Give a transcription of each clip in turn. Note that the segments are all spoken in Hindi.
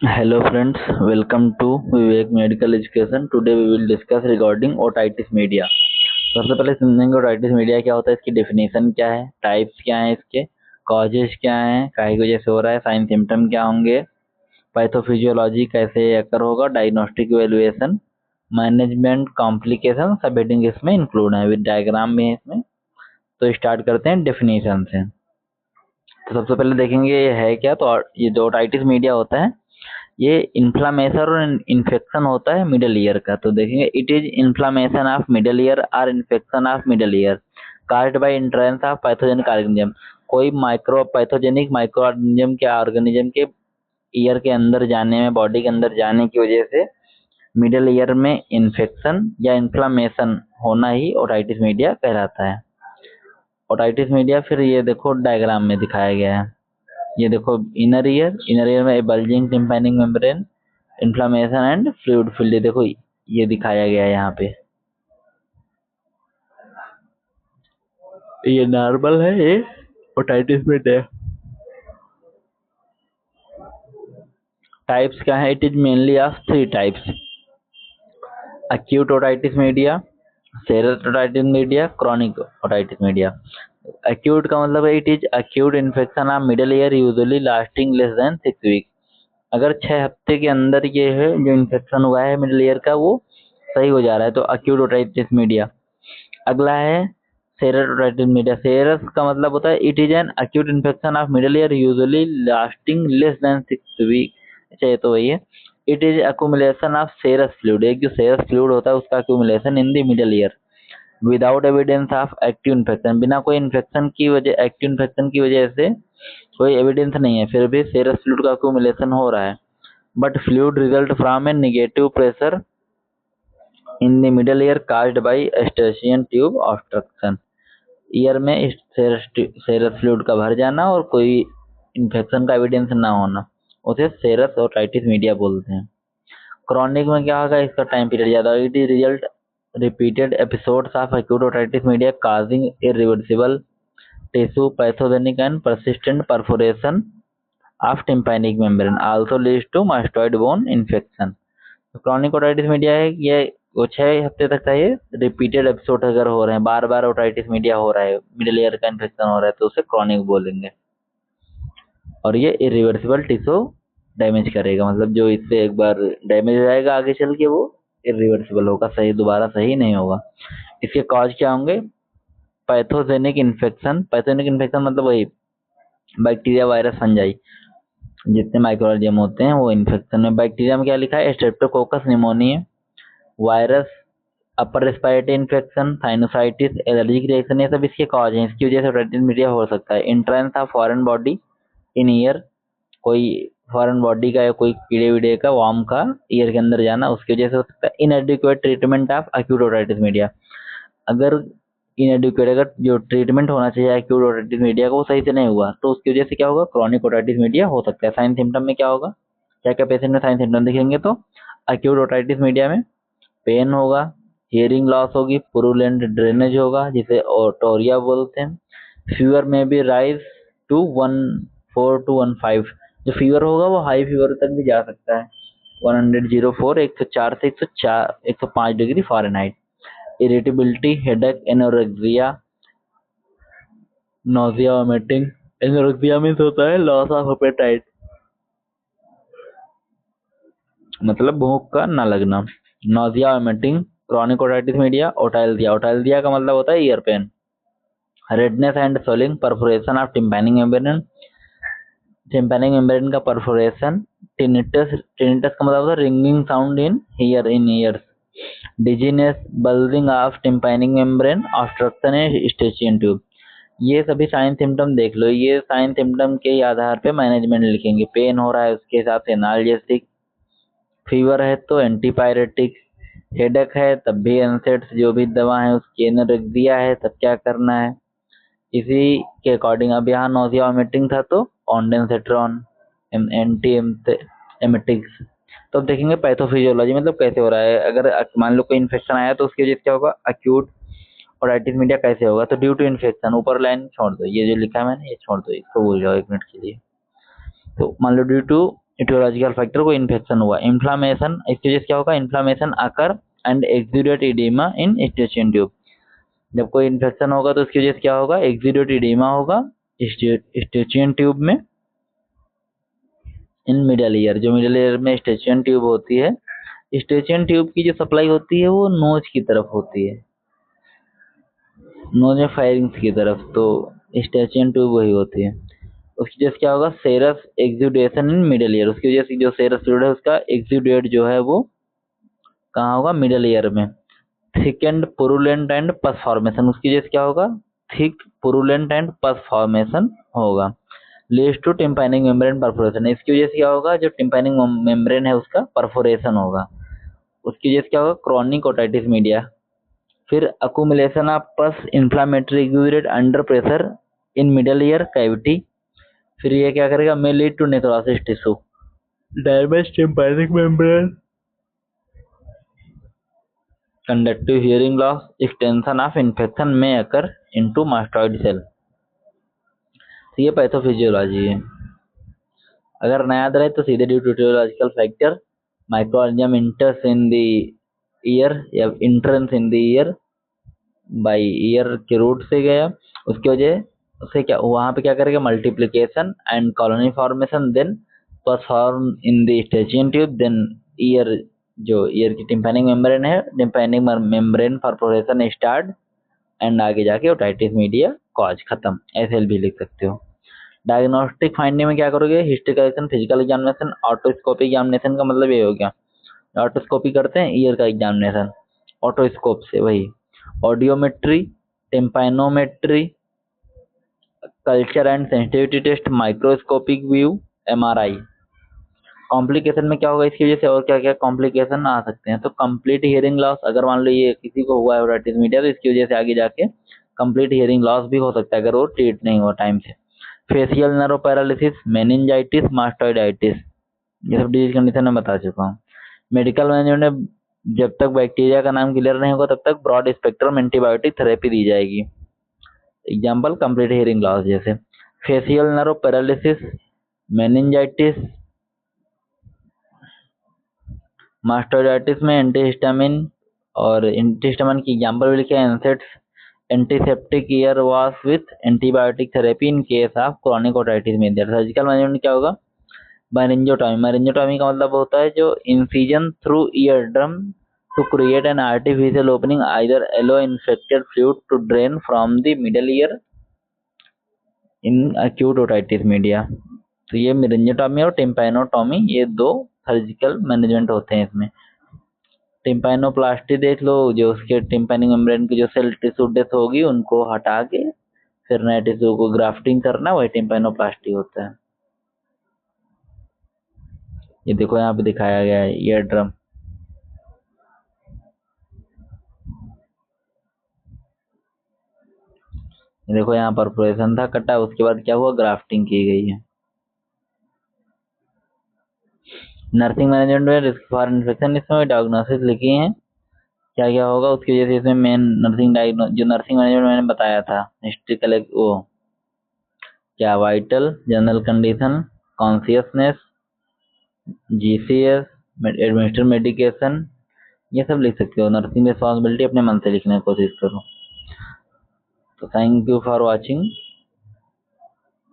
Hello friends, welcome to Vivek Medical Education. Today we will discuss regarding otitis media. सबसे पहले समझेंगे otitis media क्या होता है, इसकी डेफिनेशन क्या है, टाइप्स क्या हैं इसके, कॉजेज क्या हैं, काहे की वजह से हो रहा है, साइन सिम्टम क्या होंगे, पैथोफिजियोलॉजी कैसे अकर होगा, डायग्नोस्टिक इवेल्युएशन, मैनेजमेंट, कॉम्प्लिकेशन सब हेडिंग इसमें इंक्लूड है, विद डायग्राम भी है इसमें। तो स्टार्ट करते हैं डेफिनेशन से। तो सबसे पहले देखेंगे ये है क्या। तो ये जो ओटाइटिस मीडिया होता है ये इन्फ्लामेशन और इन्फेक्शन होता है मिडल ईयर का। तो देखेंगे it is inflammation of middle ear और infection of middle ear caused by entrance of pathogenic organism. कोई माइक्रो पैथोजेनिक माइक्रो ऑर्गेनिज्म के ऑर्गेनिज्म के ईयर के अंदर जाने में, बॉडी के अंदर जाने की वजह से मिडल ईयर में इन्फेक्शन या इन्फ्लामेशन होना ही ओटाइटिस मीडिया कहलाता है। ओटाइटिस मीडिया फिर ये देखो डायग्राम में दिखाया गया है। ये देखो इनर ईयर में bulging tympanic membrane, inflammation and fluid field. देखो ये दिखाया गया है यहाँ पे। ये नॉर्मल है, ये ओटाइटिस मीडिया। टाइप्स क्या है, it is mainly of 3 types: acute otitis media, serous otitis media, chronic otitis media। acute का मतलब है it is acute infection of middle ear usually lasting less than 6 weeks। अगर 6 हफ्ते के अंदर ये है जो इन्फेक्शन हुआ है मिडल ईयर का वो सही हो जा रहा है तो acute otitis media। अगला है सेरस ओटाइटिस मीडिया। सेरस का मतलब होता है it is an acute infection of middle ear usually lasting less than 6 weeks। अच्छा ये तो वही है। It is accumulation of serous fluid। एक जो serous fluid होता है उसका accumulation in the middle ear without evidence of active infection. बिना कोई इन्फेक्शन की वजह, एक्टिव इन्फेक्शन की वजह से कोई एविडेंस नहीं है, फिर भी सेरस फ्लूइड का accumulation हो रहा है। But fluid result from A negative pressure in the middle ear caused by eustachian tube obstruction। Year में सेरस फ्लूइड का भर जाना और कोई इन्फेक्शन का एविडेंस ना होना, उसे सेरस ओटाइटिस मीडिया बोलते हैं। क्रॉनिक में क्या होगा, इसका टाइम पीरियड ज़्यादा। It is result repeated episodes of acute otitis media causing irreversible tissue pathogenic and persistent perforation of tympanic membrane also leads to mastoid bone infection। Chronic otitis media है ये, वो 6 हफ्ते तक का ये रिपीटेड एपिसोड अगर हो रहे हैं, बार बार ओटाइटिस मीडिया हो रहा है, मिडल ईयर का इन्फेक्शन हो रहा है तो उसे क्रॉनिक बोलेंगे। और ये इरिवर्सिबल टिश्यू डैमेज करेगा, मतलब जो इससे एक बार डैमेज हो जाएगा आगे चल के वो इरिवर्सिबल होगा, सही दोबारा सही नहीं होगा। इसके कॉज क्या होंगे, पैथोजेनिक इन्फेक्शन। पैथोजेनिक इन्फेक्शन मतलब वही बैक्टीरिया, वायरस, फंजाई, जितने माइक्रोऑर्गेनिज्म होते हैं वो इन्फेक्शन में। बैक्टीरिया में क्या लिखा है, Streptococcus pneumonia. Virus upper respiratory infection, sinusitis, allergic reaction, ये सब इसके कॉज हैं। इसकी वजह से ओटाइटिस मीडिया हो सकता है। Entrance of foreign body in year, कोई फॉरेन बॉडी का या कोई कीड़े वीड़े का वार्म का ईयर के अंदर जाना, उसकी वजह से हो सकता है। इनएडिक्वेट treatment of acute otitis media. अगर इनएडिक्वेट, अगर जो ट्रीटमेंट होना चाहिए एक्यूट ओटाइटिस मीडिया का वो सही से नहीं हुआ तो उसकी वजह से क्या होगा, क्रॉनिक ओटाइटिस मीडिया हो सकता है। साइन सिम्टम में क्या होगा, क्या क्या पेशेंट में साइन सिम्टम दिखेंगे, तो एक्यूट ओटाइटिस मीडिया में पेन होगा, हियरिंग लॉस होगी, पुरुलेंट ड्रेनेज होगा जिसे ओटोरिया बोलते हैं। फीवर में भी राइज टू 104 to 15। जो फीवर होगा वो हाई फीवर तक भी जा सकता है, 104, 104 से 104 105 degree Fahrenheit. Irritability, headache, anorexia, nausea, vomiting. Anorexia means होता है लॉस ऑफ एपेटाइट, मतलब भूख का ना लगना। Nausea, vomiting, chronic otitis media. Otalgia, otalgia का मतलब होता है ear pain. Redness and swelling, perforation of tympanic membrane, tympanic membrane का परफोरेशन। टिनिटस, टिनिटस का मतलब होता है ringing sound in ear, in ears. Dizziness, bulging of tympanic membrane, obstruction in eustachian tube. ये सभी साइन सिम्टम देख लो, ये साइन सिम्टम के आधार पे मैनेजमेंट लिखेंगे। पेन हो रहा है उसके हिसाब से एनाल्जेसिक, फीवर है तो एंटीपायरेटिक, हेडेक है तब भी एनसेट्स जो भी दवा है उसकी, एनोरेक्सिया है तब क्या करना है इसी के अकॉर्डिंग। अब यहाँ नोजिया वोमिटिंग था तो ऑन्डेंसेट्रॉन, एंटी एमेटिक्स। तो अब देखेंगे पैथोफिजियोलॉजी मतलब कैसे हो रहा है। अगर मान लो कोई इन्फेक्शन आया तो उसकी वजह से क्या होगा, अक्यूट ओटाइटिस मीडिया कैसे होगा, तो ड्यू टू इन्फेक्शन, ऊपर लाइन छोड़ दो, ये जो लिखा है मैंने ये छोड़ दो, इसको भूल जाओ 1 मिनट के लिए। तो मान लो ड्यू टू इटियोलॉजिकल फैक्टर को इन्फेक्शन हुआ। इन्फ्लामेशन, इसकी वजह से क्या होगा, inflammation occur and exudate edema in eustachian tube. जब कोई इन्फेक्शन होगा तो उसकी वजह से क्या होगा, एक्सुडेट इडेमा होगा स्टेचियन ट्यूब में। इन मिडल ईयर, जो मिडल ईयर में स्टेचियन ट्यूब होती है, स्टेचियन ट्यूब की जो सप्लाई होती है वो नोज की तरफ होती है, नोज में फायरिंग्स की तरफ, तो स्टेचियन ट्यूब वही होती है। उसकी वजह से क्या होगा, सेरस एक्सुडेशन इन मिडल ईयर, उसकी वजह से जो सेरस फ्लूइड है उसका एक्सुडेट जो है वो कहाँ होगा, मिडल ईयर में। Thick and purulent and pus formation, उसकी वजह से क्या होगा, thick purulent and pus formation होगा। Leads to tympanic membrane perforation, इसकी वजह से क्या होगा, जो टिम्पैनिक मेम्ब्रेन है उसका परफोरेशन होगा। उसकी वजह से क्या होगा, क्रॉनिक ओटाइटिस मीडिया। फिर accumulation of pus inflammatory exudate under pressure in middle ear cavity. फिर ये क्या करेगा, may lead to necrosis tissue, damage tympanic membrane, conductive hearing loss, extension of infection may occur into mastoid cell। तो ये पैथोफिजियोलॉजी है। अगर ना याद रहे तो सीधे due to etiological factor, microorganism enters in the ear या entrance in the ear by ear के रूट से गया, उसकी वजह से क्या वहां पे क्या करेगा, multiplication and colony formation, then perform in the eustachian tube, then ear, जो ईयर की टिम्पैनिक मेम्ब्रेन है, tympanic membrane perforation start and आगे जाके ओटाइटिस मीडिया कॉज खत्म, ऐसे भी लिख सकते हो। डायग्नोस्टिक फाइंडिंग में क्या करोगे, history collection, physical examination, otoscopy examination का मतलब ये हो गया, ऑटोस्कोपी करते हैं ईयर का एग्जामिनेशन ऑटोस्कोप से, वही audiometry, tympanometry, culture and sensitivity test, microscopic view, MRI. Complication में क्या होगा इसकी वजह से, और क्या क्या कॉम्प्लिकेशन आ सकते हैं, तो कंप्लीट हियरिंग लॉस, अगर मान लो ये किसी को हुआ है ओटाइटिस मीडिया तो इसकी वजह से आगे जाके कंप्लीट हियरिंग लॉस भी हो सकता है अगर वो ट्रीट नहीं हुआ टाइम से। Facial nerve paralysis, meningitis, mastoiditis, ये सब डिजीज कंडीशन में बता चुका हूँ। मेडिकल मैनेजमेंट में जब तक बैक्टीरिया का नाम क्लियर नहीं होगा तब तक ब्रॉड स्पेक्ट्रम एंटीबायोटिक थेरेपी दी जाएगी। एग्जाम्पल कंप्लीट हियरिंग लॉस जैसे facial nerve paralysis, meningitis, mastoiditis में एंटीहिस्टामिन, और एंटीहिस्टामिन की एग्जाम्पल भी लिखे हैं, NSAIDs, antiseptic ear wash with antibiotic therapy in case of chronic otitis media. Surgical management क्या होगा, मैरिंजोटॉमी, मैरिंजोटॉमी का मतलब होता है जो incision through ear drum to create an artificial opening either allow infected fluid to drain from the middle year in acute otitis media. तो ये मेरिंजोटॉमी और टिम्पैनोटॉमी, ये दो सर्जिकल मैनेजमेंट होते हैं इसमें। टिम्पैनोप्लास्टी देख लो, जो उसके टिम्पैनिक मेम्ब्रेन की जो सेल टिश्यू डेथ होगी उनको हटा के फिर नए टिश्यू को ग्राफ्टिंग करना, वही टिम्पैनोप्लास्टी होता है। ये देखो यहाँ पे दिखाया गया है ईयर ड्रम, देखो यहाँ परफोरेशन था कटा, उसके बाद क्या हुआ, ग्राफ्टिंग की गई है। नर्सिंग मैनेजमेंट में रिस्क फॉर इन्फेक्शन, इसमें डायग्नोसिस लिखी है क्या क्या होगा, उसकी वजह से इसमें मेन नर्सिंग जो नर्सिंग मैनेजमेंट मैंने बताया था, हिस्ट्री कलेक्ट वो क्या, vital, general condition, consciousness, GCS, administer medication, ये सब लिख सकते हो। नर्सिंग रिस्पॉन्सिबिलिटी अपने मन से लिखने की कोशिश करो। तो थैंक यू फॉर वाचिंग।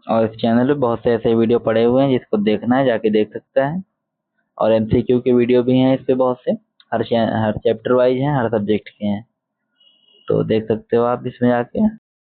और इस चैनल पे बहुत से ऐसे वीडियो पड़े हुए हैं, जिसको देखना है जाके देख सकता है। और एमसीक्यू के वीडियो भी हैं इस पे बहुत से, हर चैप्टर वाइज हैं, हर सब्जेक्ट के हैं, तो देख सकते हो आप इसमें जाके।